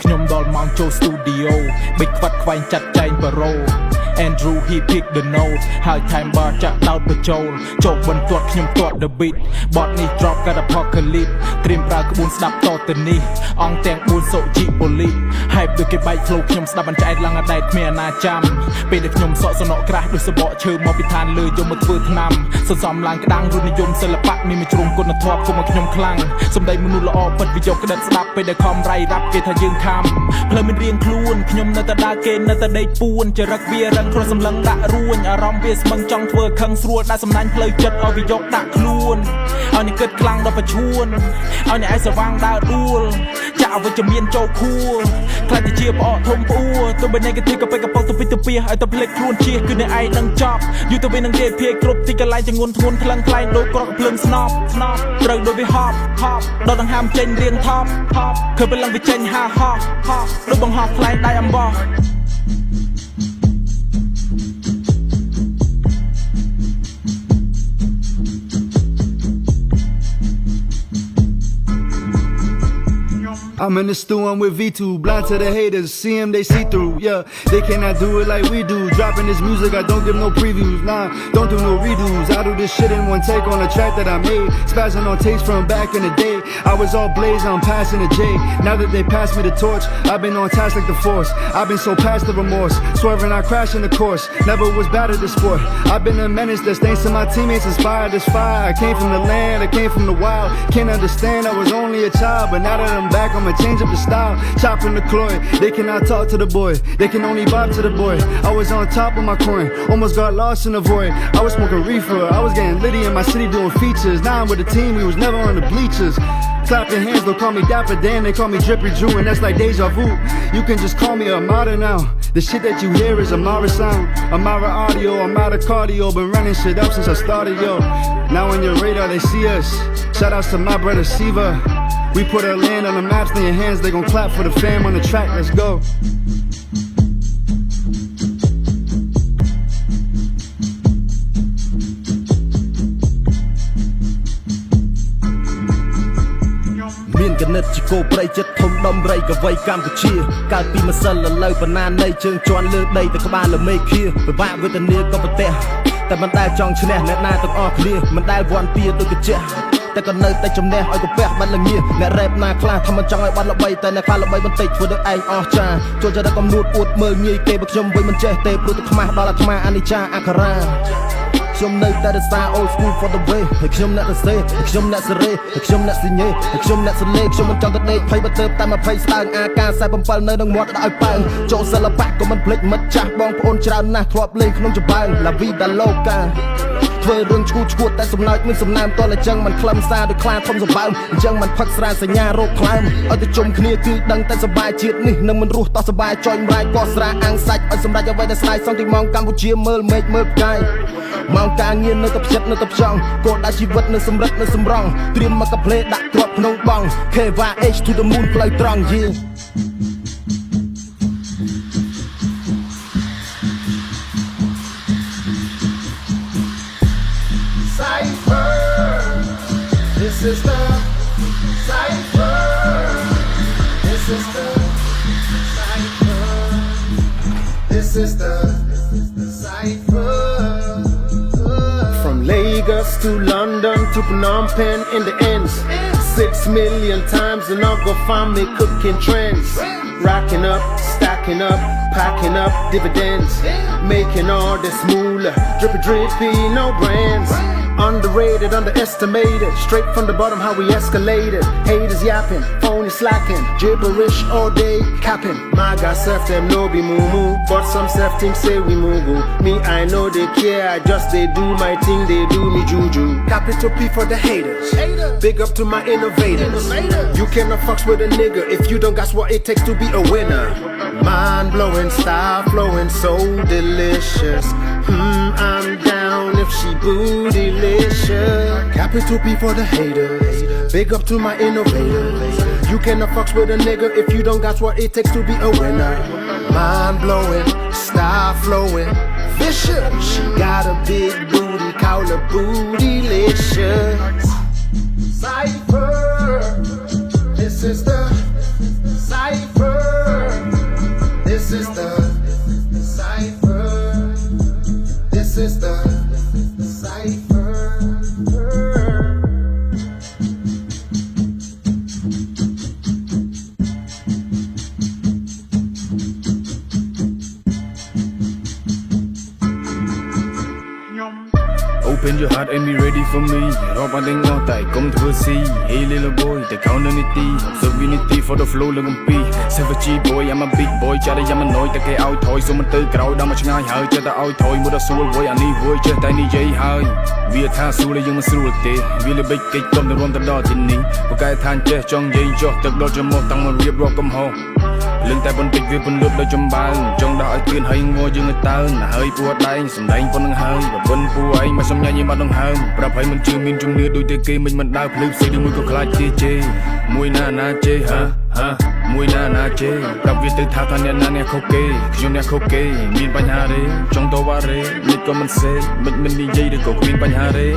ខ្ញុំដល់ម៉ោងចូល studio បិចខ្វាត់ខ្វែងចាត់ចែងប៉ារ៉ូ Andrew he pick the note ហើយ time bar ចាក់ដោតបញ្ចូលបន្ទាត់ខ្ញុំទាត់ the beat បទនេះ drop កាត់ apocalypse ត្រៀមប្រើក្បួនស្ដាប់តទៅនេះអង្គទាំង4សុជីប៉ូលីស hype ដូចគេបែក flow ខ្ញុំស្ដាប់បានឆ្អែតឡើងអដែតគ្មានអាណាចាំពេលដែលខ្ញុំសក់សំណក់ក្រាស់ដូចសបកឈើមកពីឋានលើយកមកធ្វើថ្នាំសន្សំឡើងក្តាំងរនិយមសិល្បៈមានមួយជ្រុងគុណធម៌គុំមកខ្ញុំខ្លាំងសម្ដីមនុស្សល្អពិតវាយកក្តិតស្ដាប់ពេលដែលខំរៃរ៉ាប់គេថាយើងខំផ្លូវមានរៀងខ្លួនខ្ញុំនៅតែដើរគេនៅតែដេកពួនចរិតវារឹងគ្រាន់សម្លឹងដាក់រួញអារម្មណ៍វាស្មឹងចង់ធ្វើខឹងស្រួលដាក់សំណាញ់ផ្លូវចិត្តឲ្យវាយកដាក់ខ្លួនឲ្យអ្នកគិតខ្លាំងដល់បញ្ឈួនឲ្យអ្នកឯងស្វាងដើរដួលចាក់អវិជ្ជមានចូលខួរខ្លាចតែជាផ្អកធំផ្អួរទោះបី negative ក៏ពេកកប៉ុកទៅពីទៅពីឲ្យទៅភ្លេចខ្លួនជាគឺអ្នកឯងនឹងចប់យូរទៅវិញនឹងគេភាគ្រប់ទីកន្លែងចងួនធ្ងន់ថ្លឹងថ្លែងដូចក្រកភ្លើងស្នប់ត្រូវដូចវាហប់ដល់ដង្ហើមចេញរៀងថប់ឃើញពេលឡើងវាចេញហាហោះដូចបង្ហោះថ្លែងដៃអំបោះI'm in the stew, I'm with V2, blind to the haters, see them, they see through, yeah. They cannot do it like we do, dropping this music, I don't give no previews, nah, don't do no redos. I do this shit in one take on a track that I made, spazzing on tapes from back in the day. I was all blazed, I'm passing the J, now that they passed me the torch, I've been on task like the force. I've been so past the remorse, swerving, I crash in the course, never was bad at the sport. I've been a menace that's thanks to my teammates, inspired this fire. I came from the land, I came from the wild, can't understand, I was only a child, but now that I'm back, I'ma change up the style, chopping the Cloyd. They cannot talk to the boy, they can only vibe to the boy. I was on top of my coin, almost got lost in the void. I was smoking reefer, I was getting litty in my city doing features. Now I'm with the team, we was never on the bleachers. Clapping hands, don't call me Dapper Dan, they call me Drippy Drew, and that's like deja vu. You can just call me Amara now. The shit that you hear is Amara sound, Amara audio, Amara cardio. Been running shit up since I started, yo. Now on your radar they see us. Shout outs to my brother Siva. We put our land on the maps in your hands, they gon' clap for the fam on the track, let's go. Miền cái nứt chỉ cô play chất thông đông rây cả vây Campuchia. Cả pi mà sân là lâu và nan đây chương tròn lơ đây từ các bạn là mê kia. Với bạn với tình yêu có một tè. Tại mình đang trong chân nè nè na từng o clear. Mình đang one pia tôi cứ chết. តែក៏នៅតែចំណេះឲ្យកាពះបាត់ល្ងាអ្នករ៉េបណាខ្លះថាមិនចង់ឲ្យបាត់ល្បីតែអ្នកខ្លះល្បីបន្តិចធ្វើដូចឯងអស់ចាចូលចិត្តតែកំនួតអួតមើលងាយគេបើខ្ញុំវិញមិនចេះទេព្រោះតែខ្មាស់ដល់អាត្មាអនិច្ចាអក្ខរាខ្ញុំនៅតែរសារ old school for the way ហើយខ្ញុំអ្នករសេខ្ញុំអ្នកសេរីខ្ញុំអ្នកសញ្ញេខ្ញុំអ្នកសលេងខ្ញុំមិនចង់ទៅដេកភ័យបើទៅតែ20ស្ដើងអាការ47នៅនឹងមាត់ដល់ឲ្យប៉ើងចូលសិល្បៈក៏មិនភ្លេចមិត្តចាស់បងប្អូនច្រើនណាស់ធ្លាប់លេងក្នុងចម្បាំង La Vida Loca ធ្វើរឿងឈួតតែសំណើចមានសំណាមតលអញ្ចឹងមិនខ្លឹមសារដូចខ្លាធំសម្បើមអញ្ចឹងមិនផឹកស្រាសញ្ញារោគខ្លាំងឲ្យទៅជុំគ្នាគឺដឹងតែសប្បាយជាតិនេះនឹងមិនរស់តោះសប្បាយចុយម្រាយក៏ស្រាអាំងសាច់ឲ្យសម្រេចអ្វីដែលស្ដាយសងទីម៉ោងកម្ពុជាមើលមេឃមើលផ្កាយម៉ោងការងារនៅតែផ្ចិតនៅតែផ្ចង់គោលដៅជីវិតនៅសម្រិតនៅសម្រងត្រៀមមកកាផ្លេដាក់គ្រាប់ក្នុងបង Keva H to the moon ផ្លូវត្រង់យីThis is the cipher. This is the cipher. This is the cipher. From Lagos to London to Phnom Penh in the ends. 6 million times and I'll go find me cooking trends. Racking up, stacking up, packing up dividends. Making all this moolah, drippy, no brands. Underrated, underestimated. Straight from the bottom, how we escalated. Haters yapping, phony slacking, gibberish all day capping. My God, self them no be moo but some self team say we moo. Me, I know they care, I just they do my thing, they do me juju. Capital P for the haters. Big up to my innovators. You cannot fuck with a nigga if you don't got what it takes to be a winner. Mind blowing, style flowing, so delicious. I'm down if she bootylicious. Capital P for the haters. Big up to my innovators. You You cannot fuck with a nigga if you don't got what it takes to be a winner. Mind blowing, style flowing, vicious. She got a big booty, call her bootylicious. Cypher, this is the Cypher. This is the Cypher. This is the Cypher. Open your heart and be ready for me រាប់បានទាំងអស់តែកុំធ្វើស៊ី Hey little boy តែកោននៅនីតិ Sovereignty for the flow លើកអំពី Savage boy I'm a big boy ចាស់តែយ៉ាងមិនណយតែគេឲ្យថយសុំមិនទៅក្រោយដល់មកឆ្ងាយហើយចេះតែឲ្យថយមួយដល់សួលវយអានេះវយចេះតែនិយាយហើយវាថាសួលយើងមិនស្រួលទេវាល្បិចកិច្ចកុំទៅរួមទៅដល់ទីនេះប្រកែថាចេះចង់និយាយចុះទឹកដល់ចំមកតាំងមករៀបរាប់កំហុសលឹងតែបន្តិចវាពន្លត់ដល់ចំបើងចង់ដល់ឲ្យគឿនហើយងัวយើងឲ្យតើណាហើយពួរដែងសំដែងប៉ុណ្្នឹងហើយបើប៉ុនពួរឯងមកសំញាញ់យើងមកដងហើមប្រាប់ឲ្យមិនជឿមានជំនឿដូចតែគេមិនដើរភ្លឺផ្សេងដូចមួយក៏ខ្លាចគេជេរមួយណាជេរហាមួយណាជេរប្រាប់វាទៅថាអ្នកណាអ្នកខុសគេខ្ញុំអ្នកខុសគេមានបញ្ហាទេចង់តវ៉ារេមិនក៏មិនសេមិននិយាយឬក៏គ្មានបញ្ហាទេ